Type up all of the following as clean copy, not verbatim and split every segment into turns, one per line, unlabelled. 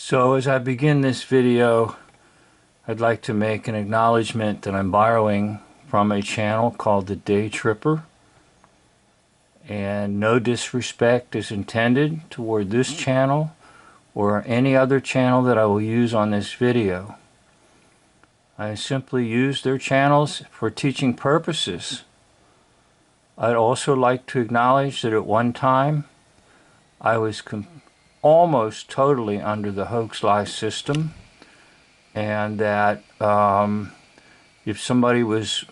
So as I begin this video, I'd like to make an acknowledgement that I'm borrowing from a channel called The Day Tripper, and no disrespect is intended toward this channel or any other channel that I will use on this video. I simply use their channels for teaching purposes. I'd also like to acknowledge that at one time I was almost totally under the hoax lie system, and that if somebody was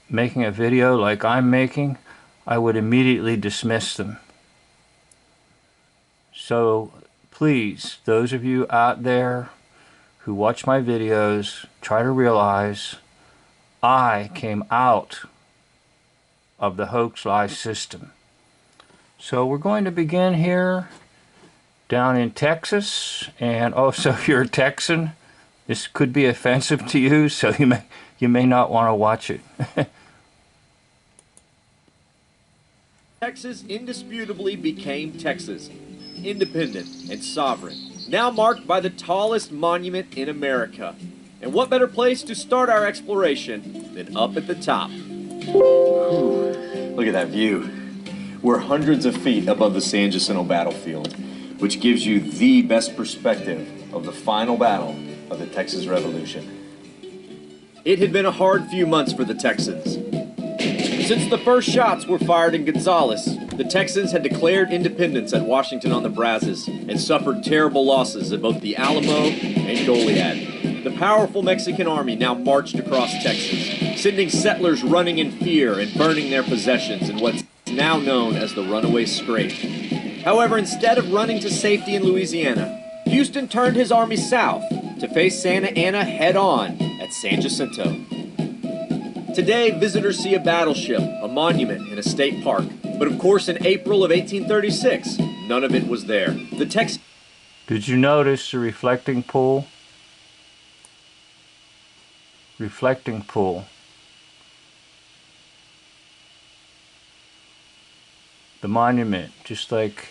making a video like I'm making, I would immediately dismiss them. So please, those of you out there who watch my videos, try to realize I came out of the hoax lie system. So we're going to begin here down in Texas, and also if you're a Texan, this could be offensive to you, so you may not want to watch it.
Texas indisputably became Texas, independent and sovereign, now marked by the tallest monument in America. And what better place to start our exploration than up at the top? Whew, look at that view. We're hundreds of feet above the San Jacinto battlefield, which gives you the best perspective of the final battle of the Texas Revolution. It had been a hard few months for the Texans. Since the first shots were fired in Gonzales, the Texans had declared independence at Washington on the Brazos and suffered terrible losses at both the Alamo and Goliad. The powerful Mexican army now marched across Texas, sending settlers running in fear and burning their possessions in what's now known as the Runaway Scrape. However, instead of running to safety in Louisiana, Houston turned his army south to face Santa Anna head-on at San Jacinto. Today, visitors see a battleship, a monument, and a state park. But of course, in April of 1836, none of it was there. The Texans...
Did you notice the reflecting pool? Reflecting pool. The monument, just like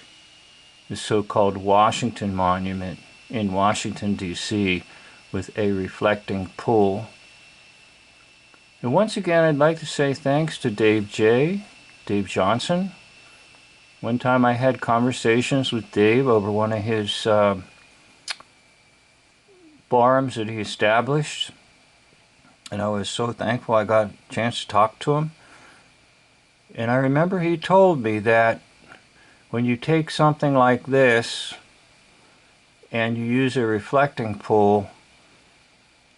the so-called Washington Monument in Washington, D.C., with a reflecting pool. And once again, I'd like to say thanks to Dave Johnson. One time I had conversations with Dave over one of his forums that he established, and I was so thankful I got a chance to talk to him. And I remember he told me that when you take something like this and you use a reflecting pool,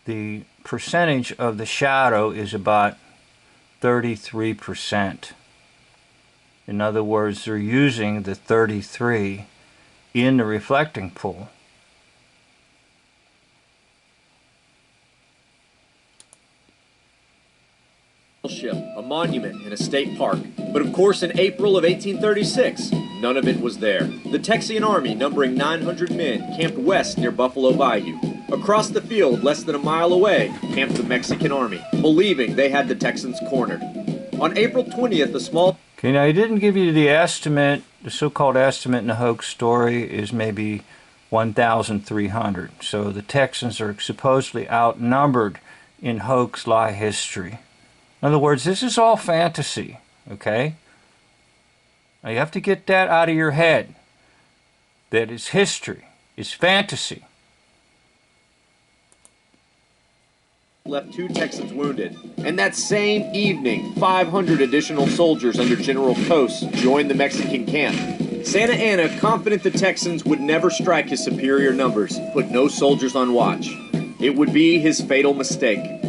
the percentage of the shadow is about 33%. In other words, they're using the 33 in the reflecting pool.
A monument and a state park. But of course, in April of 1836, none of it was there. The Texian army, numbering 900 men, camped west near Buffalo Bayou. Across the field, less than a mile away, camped the Mexican army, believing they had the Texans cornered. On April 20th, a small...
Okay, now he didn't give you the estimate. The so-called estimate in the hoax story is maybe 1,300. So the Texans are supposedly outnumbered in hoax lie history. In other words, this is all fantasy, okay? Now you have to get that out of your head. That is history. It's fantasy.
Left 2 Texans wounded. And that same evening, 500 additional soldiers under General Cos joined the Mexican camp. Santa Anna, confident the Texans would never strike his superior numbers, put no soldiers on watch. It would be his fatal mistake.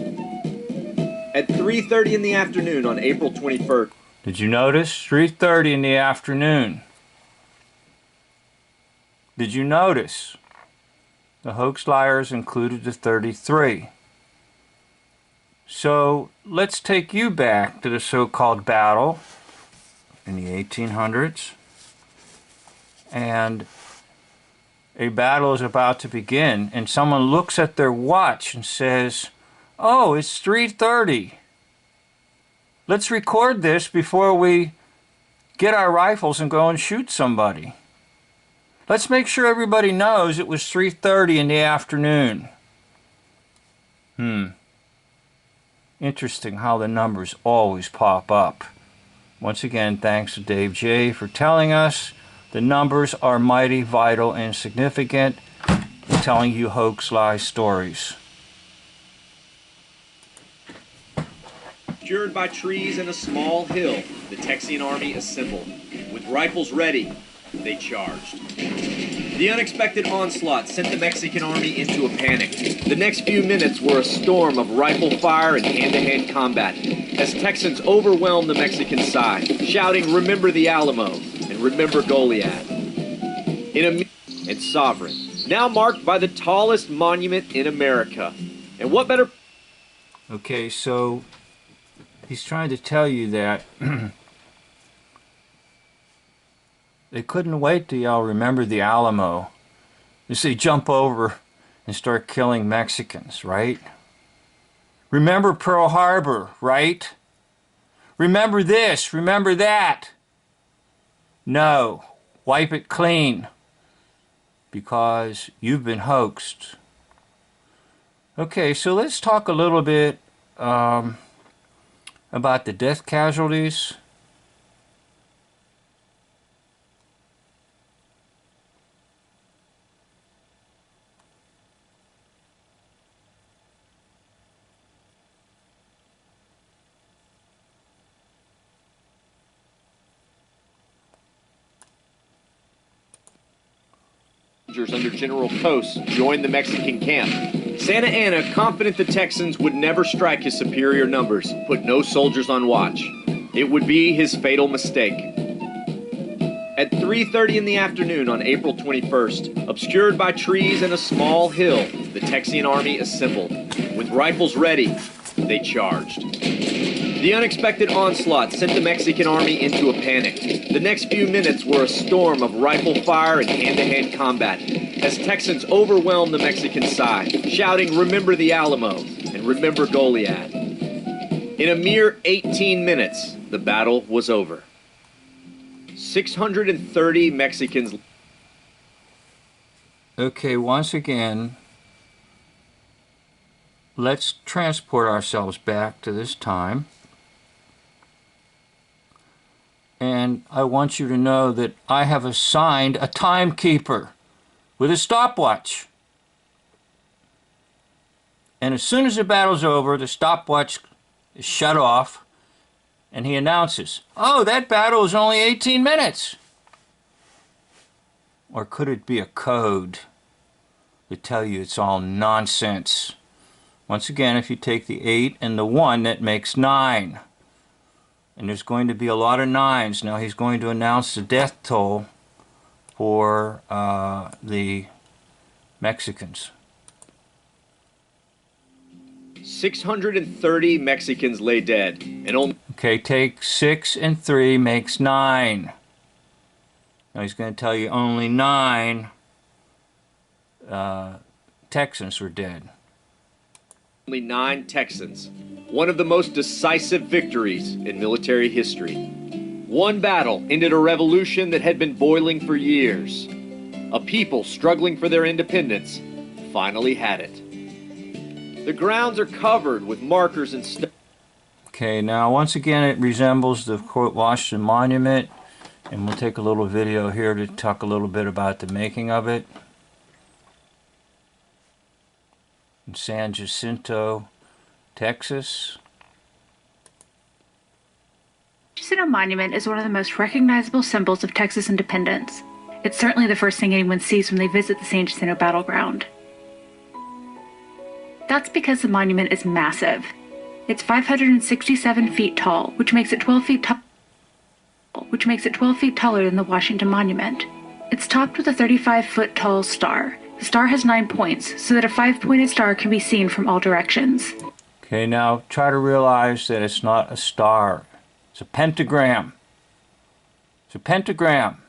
At 3:30 in the afternoon on April 21st.
Did you notice? 3:30 in the afternoon. Did you notice? The hoax liars included the 33. So let's take you back to the so-called battle in the 1800s. And a battle is about to begin, and someone looks at their watch and says, "Oh, it's 3:30. Let's record this before we get our rifles and go and shoot somebody." Let's make sure everybody knows it was 3:30 in the afternoon. Interesting how the numbers always pop up. Once again, thanks to Dave J. for telling us the numbers are mighty vital and significant in telling you hoax lie stories.
Secured by trees and a small hill, the Texian army assembled. With rifles ready, they charged. The unexpected onslaught sent the Mexican army into a panic. The next few minutes were a storm of rifle fire and hand-to-hand combat as Texans overwhelmed the Mexican side, shouting, "Remember the Alamo," and "Remember Goliad." And Sovereign, now marked by the tallest monument in America. And what better...
Okay, so he's trying to tell you that they couldn't wait till y'all remember the Alamo. You see, jump over and start killing Mexicans, right? Remember Pearl Harbor, right? Remember this, remember that. No, wipe it clean because you've been hoaxed. Okay, so let's talk a little bit about the death casualties.
Under General Cos joined the Mexican camp. Santa Anna, confident the Texans would never strike his superior numbers, put no soldiers on watch. It would be his fatal mistake. At 3:30 in the afternoon on April 21st, obscured by trees and a small hill, the Texian army assembled. With rifles ready, they charged. The unexpected onslaught sent the Mexican army into a panic. The next few minutes were a storm of rifle fire and hand-to-hand combat as Texans overwhelmed the Mexican side, shouting, "Remember the Alamo," and "Remember Goliad." In a mere 18 minutes, the battle was over. 630 Mexicans...
Okay, once again, let's transport ourselves back to this time. And I want you to know that I have assigned a timekeeper with a stopwatch. And as soon as the battle's over, the stopwatch is shut off, and he announces, "Oh, that battle is only 18 minutes." Or could it be a code to tell you it's all nonsense? Once again, if you take the 8 and the 1, that makes 9. And there's going to be a lot of 9s. Now he's going to announce the death toll for the Mexicans.
630 Mexicans lay dead, and only...
Okay, take 6 and 3 makes 9. Now he's going to tell you only 9 Texans were dead.
Only 9 Texans. One of the most decisive victories in military history. One battle ended a revolution that had been boiling for years. A people struggling for their independence finally had it. The grounds are covered with markers and stuff.
Okay, now once again it resembles the Washington Monument, and we'll take a little video here to talk a little bit about the making of it. In San Jacinto, Texas.
Jancinto Monument is one of the most recognizable symbols of Texas independence. It's certainly the first thing anyone sees when they visit the San Jacinto battleground. That's because the monument is massive. It's 567 feet tall, which makes it 12 feet taller than the Washington Monument. It's topped with a 35-foot tall star. The star has 9 points, so that a 5-pointed star can be seen from all directions.
Okay, now try to realize that it's not a star. It's a pentagram. It's a pentagram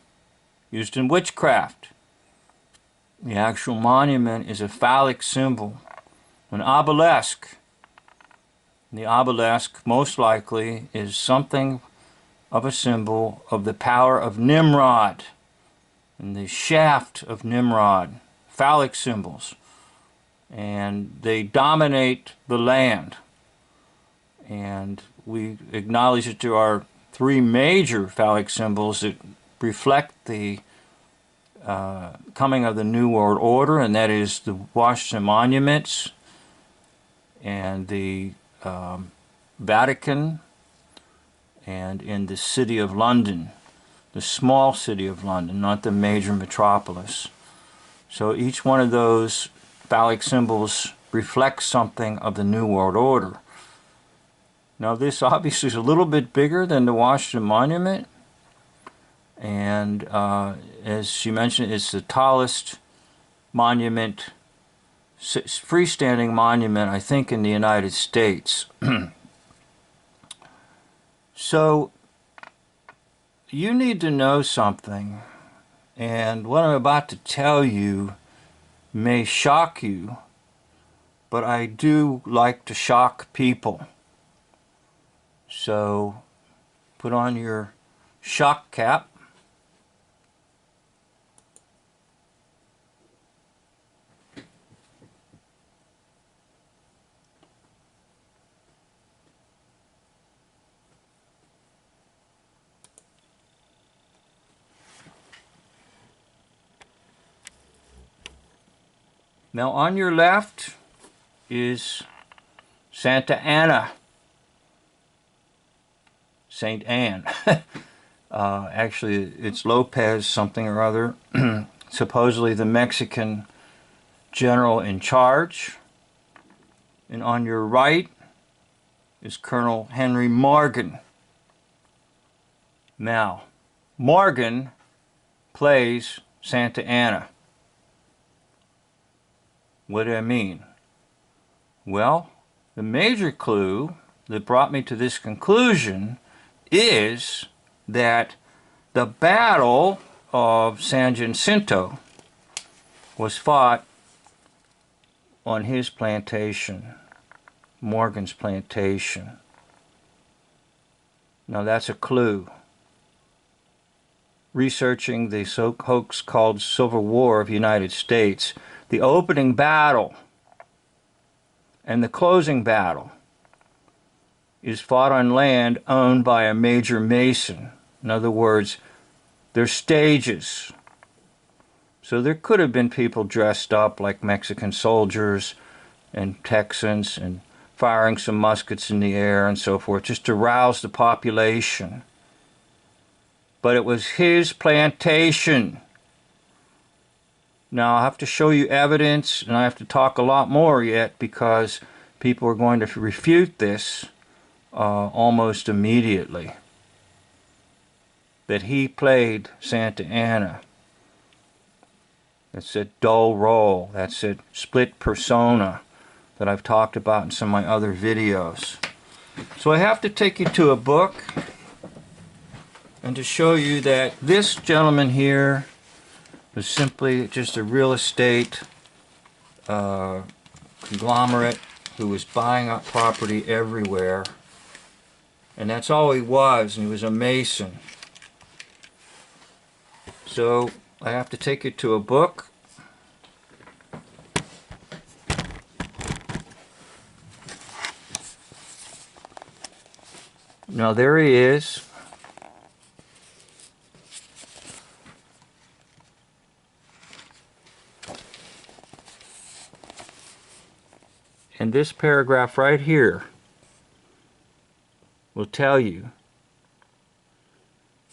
used in witchcraft. The actual monument is a phallic symbol, an obelisk. The obelisk most likely is something of a symbol of the power of Nimrod, and the shaft of Nimrod, phallic symbols, and they dominate the land. And we acknowledge that there are three major phallic symbols that reflect the coming of the New World Order, and that is the Washington monuments and the Vatican, and in the city of London, the small city of London, not the major metropolis. So each one of those phallic symbols reflects something of the New World Order. Now this obviously is a little bit bigger than the Washington Monument, and as she mentioned, it's the tallest monument, freestanding monument, I think, in the United States. So you need to know something, and what I'm about to tell you may shock you, but I do like to shock people. So put on your shock cap. Now on your left is Santa Ana, Saint Anne. Actually, it's Lopez something or other, supposedly the Mexican general in charge. And on your right is Colonel Henry Morgan. Now, Morgan plays Santa Ana. What do I mean? Well, the major clue that brought me to this conclusion is that the Battle of San Jancinto was fought on his plantation, Morgan's plantation. Now that's a clue. Researching the hoax called Civil War of the United States, the opening battle and the closing battle is fought on land owned by a major mason. In other words, they're stages. So there could have been people dressed up like Mexican soldiers and Texans and firing some muskets in the air and so forth, just to rouse the population. But it was his plantation. Now, I'll have to show you evidence, and I have to talk a lot more yet, because people are going to refute this almost immediately. That he played Santa Ana. That's that dull role. That's that split persona that I've talked about in some of my other videos. So I have to take you to a book and to show you that this gentleman here was simply just a real estate conglomerate who was buying up property everywhere. And that's all he was, and he was a mason. So I have to take you to a book. Now there he is. And this paragraph right here will tell you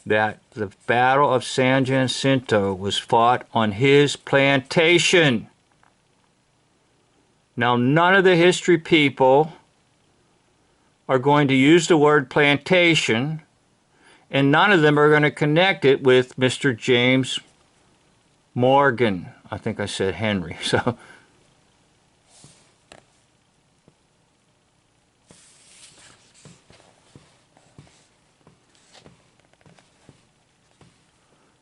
that the Battle of San Jacinto was fought on his plantation. Now, none of the history people are going to use the word plantation, and none of them are going to connect it with Mr. James Morgan. I think I said Henry, so...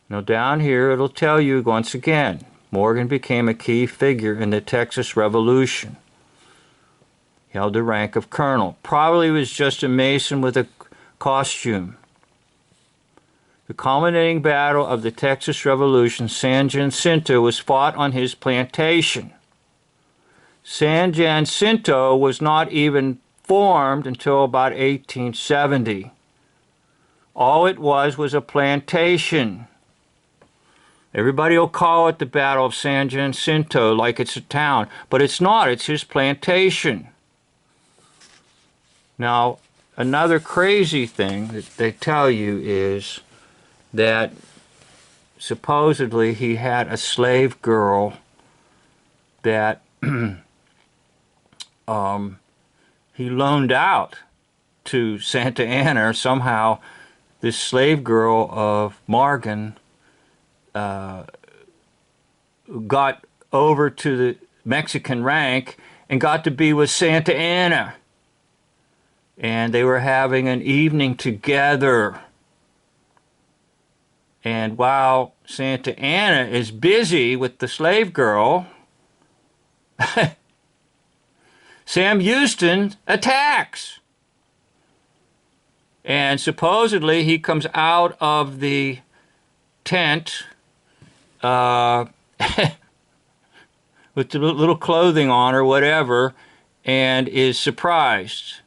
Now down here it'll tell you once again, Morgan became a key figure in the Texas Revolution. He held the rank of colonel. Probably was just a mason with a costume. The culminating battle of the Texas Revolution, San Jacinto, was fought on his plantation. San Jacinto was not even formed until about 1870. All it was a plantation. Everybody will call it the Battle of San Jacinto like it's a town, but it's not. It's his plantation. Now, another crazy thing that they tell you is that supposedly he had a slave girl that he loaned out to Santa Anna. Somehow this slave girl of Morgan got over to the Mexican rank and got to be with Santa Anna. And they were having an evening together. And while Santa Anna is busy with the slave girl, Sam Houston attacks. And supposedly he comes out of the tent with the little clothing on or whatever, and is surprised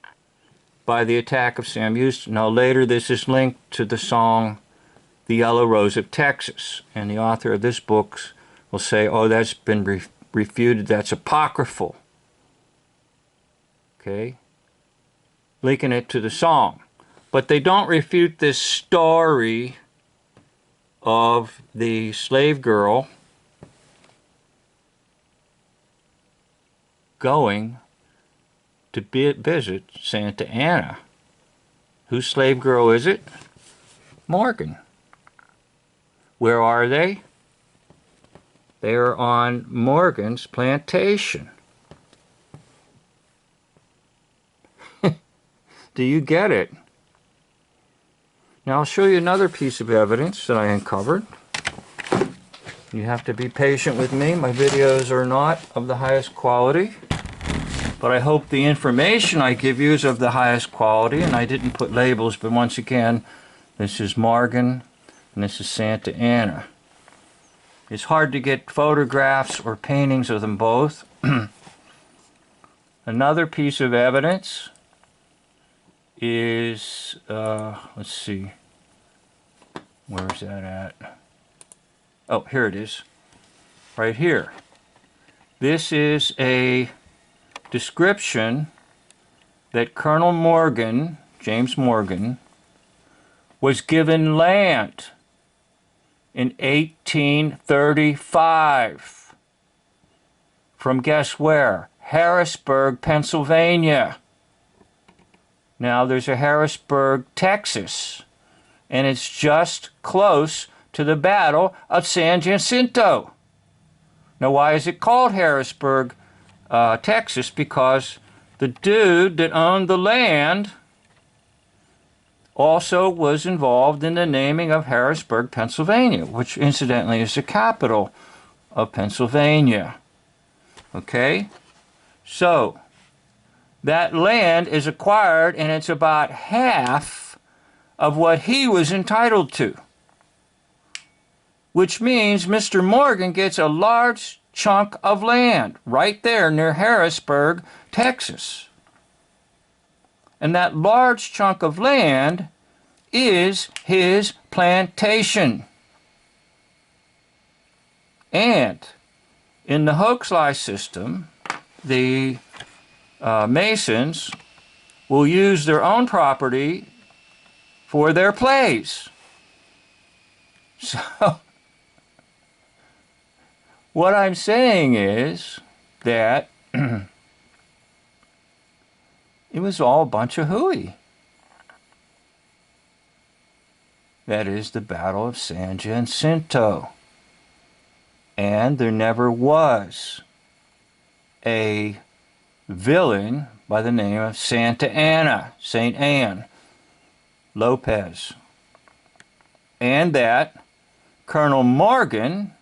by the attack of Sam Houston. Now later this is linked to the song The Yellow Rose of Texas, and the author of this book will say, oh, that's been refuted, that's apocryphal. Okay? Linking it to the song. But they don't refute this story of the slave girl going to visit Santa Anna. Whose slave girl is it? Morgan. Where are they? They are on Morgan's plantation. Do you get it? Now I'll show you another piece of evidence that I uncovered. You have to be patient with me. My videos are not of the highest quality, but I hope the information I give you is of the highest quality, and I didn't put labels, but once again, this is Morgan and this is Santa Anna. It's hard to get photographs or paintings of them both. Another piece of evidence is, let's see, where's that at? Oh, here it is, right here. This is a description that Colonel Morgan, James Morgan, was given land in 1835 from, guess where? Harrisburg, Pennsylvania. Now there's a Harrisburg, Texas, and it's just close to the Battle of San Jacinto. Now why is it called Harrisburg, Texas? Because the dude that owned the land also was involved in the naming of Harrisburg, Pennsylvania, which incidentally is the capital of Pennsylvania. Okay? So that land is acquired, and it's about half of what he was entitled to, which means Mr. Morgan gets a large chunk of land right there near Harrisburg, Texas. And that large chunk of land is his plantation. And in the hoax lie system, the Masons will use their own property for their plays. So what I'm saying is that it was all a bunch of hooey. That is the Battle of San Jacinto. And there never was a villain by the name of Santa Anna, Saint Anne Lopez. And that Colonel Morgan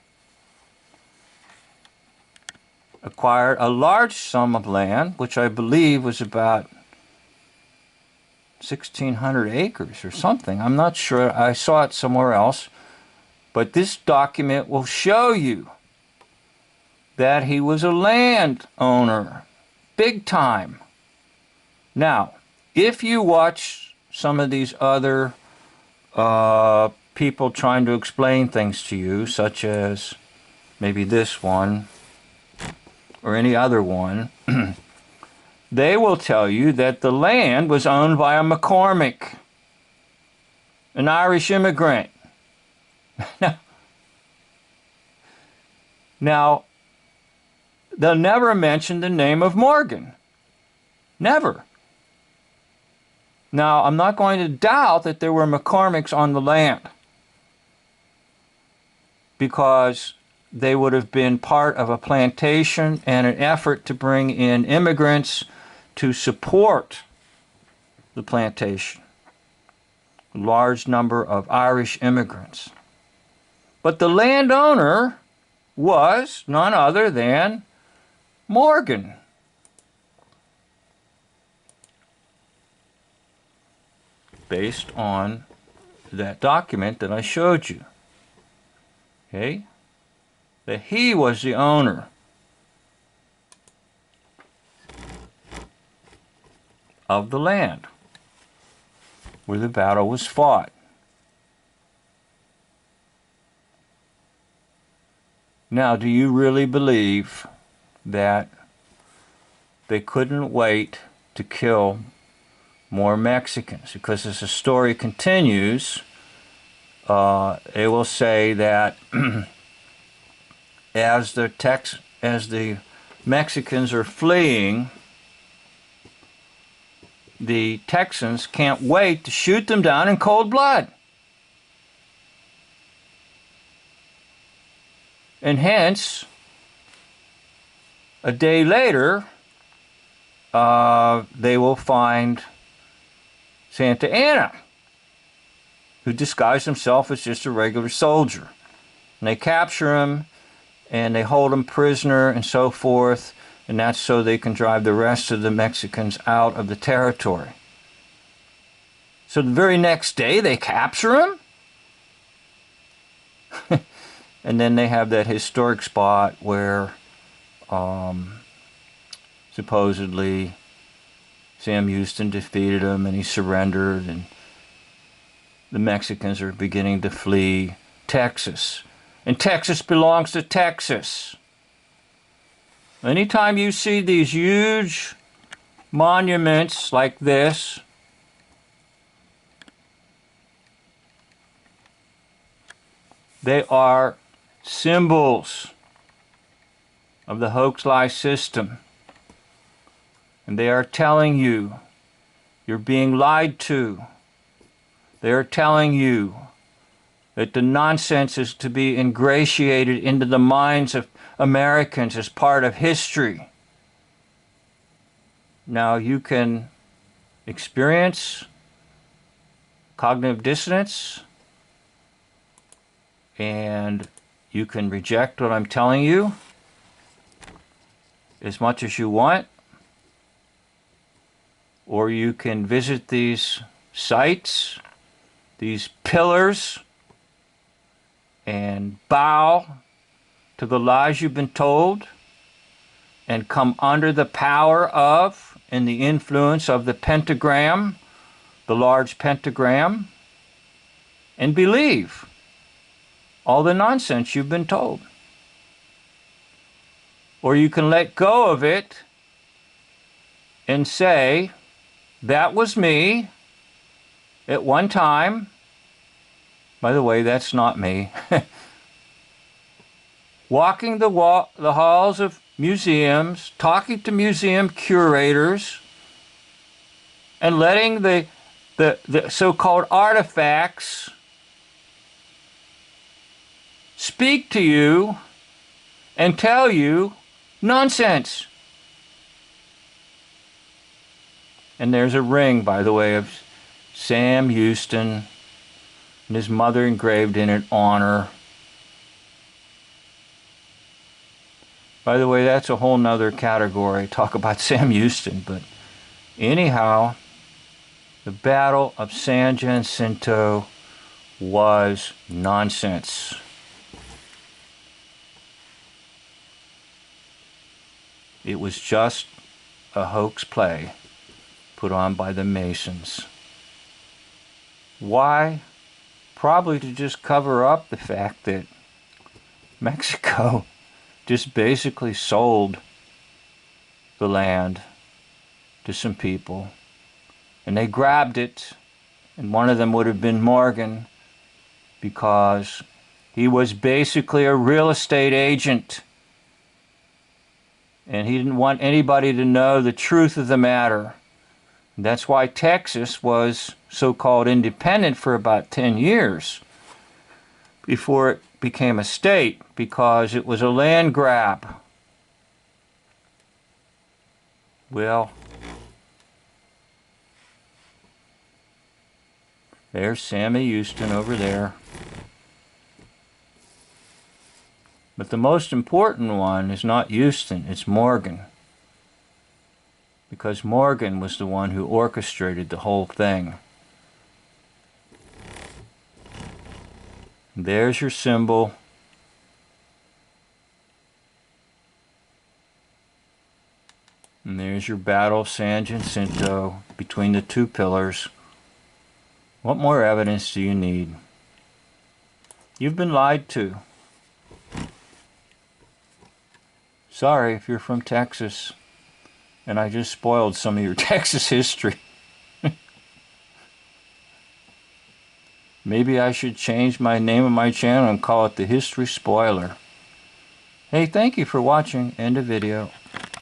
acquired a large sum of land, which I believe was about 1,600 acres or something. I'm not sure. I saw it somewhere else. But this document will show you that he was a landowner, big time. Now, if you watch some of these other people trying to explain things to you, such as maybe this one or any other one, they will tell you that the land was owned by a McCormick, an Irish immigrant. Now, they'll never mention the name of Morgan. Never. Now, I'm not going to doubt that there were McCormicks on the land, because they would have been part of a plantation and an effort to bring in immigrants to support the plantation. A large number of Irish immigrants. But the landowner was none other than Morgan. Based on that document that I showed you. Okay? That he was the owner of the land where the battle was fought. Now, do you really believe that they couldn't wait to kill more Mexicans? Because as the story continues, they will say that as the Mexicans are fleeing, the Texans can't wait to shoot them down in cold blood. And hence, a day later, they will find Santa Anna, who disguised himself as just a regular soldier. And they capture him, and they hold him prisoner, and so forth, and that's so they can drive the rest of the Mexicans out of the territory. So the very next day, they capture him? And then they have that historic spot where supposedly Sam Houston defeated him and he surrendered, and the Mexicans are beginning to flee Texas. And Texas belongs to Texas. Anytime you see these huge monuments like this, they are symbols of the hoax lie system. And they are telling you you're being lied to. They are telling you that the nonsense is to be ingratiated into the minds of Americans as part of history. Now, you can experience cognitive dissonance, and you can reject what I'm telling you as much as you want, or you can visit these sites, these pillars, and bow to the lies you've been told and come under the power of and the influence of the pentagram, the large pentagram, and believe all the nonsense you've been told. Or you can let go of it and say, that was me at one time. By the way, that's not me. Walking the halls of museums, talking to museum curators, and letting the so-called artifacts speak to you and tell you nonsense. And there's a ring, by the way, of Sam Houston and his mother engraved in it, honor. By the way, that's a whole nother category. Talk about Sam Houston. But anyhow, The Battle of San Jacinto was nonsense. It was just a hoax play put on by the Masons. Why? Probably to just cover up the fact that Mexico just basically sold the land to some people, and they grabbed it, and one of them would have been Morgan, because he was basically a real estate agent, and he didn't want anybody to know the truth of the matter. That's why Texas was so-called independent for about 10 years before it became a state, because it was a land grab. Well, there's Sammy Houston over there. But the most important one is not Houston, it's Morgan. Because Morgan was the one who orchestrated the whole thing. There's your symbol. And there's your Battle of San Jacinto between the two pillars. What more evidence do you need? You've been lied to. Sorry if you're from Texas and I just spoiled some of your Texas history. Maybe I should change my name of my channel and call it the History Spoiler. Hey, thank you for watching. End of video.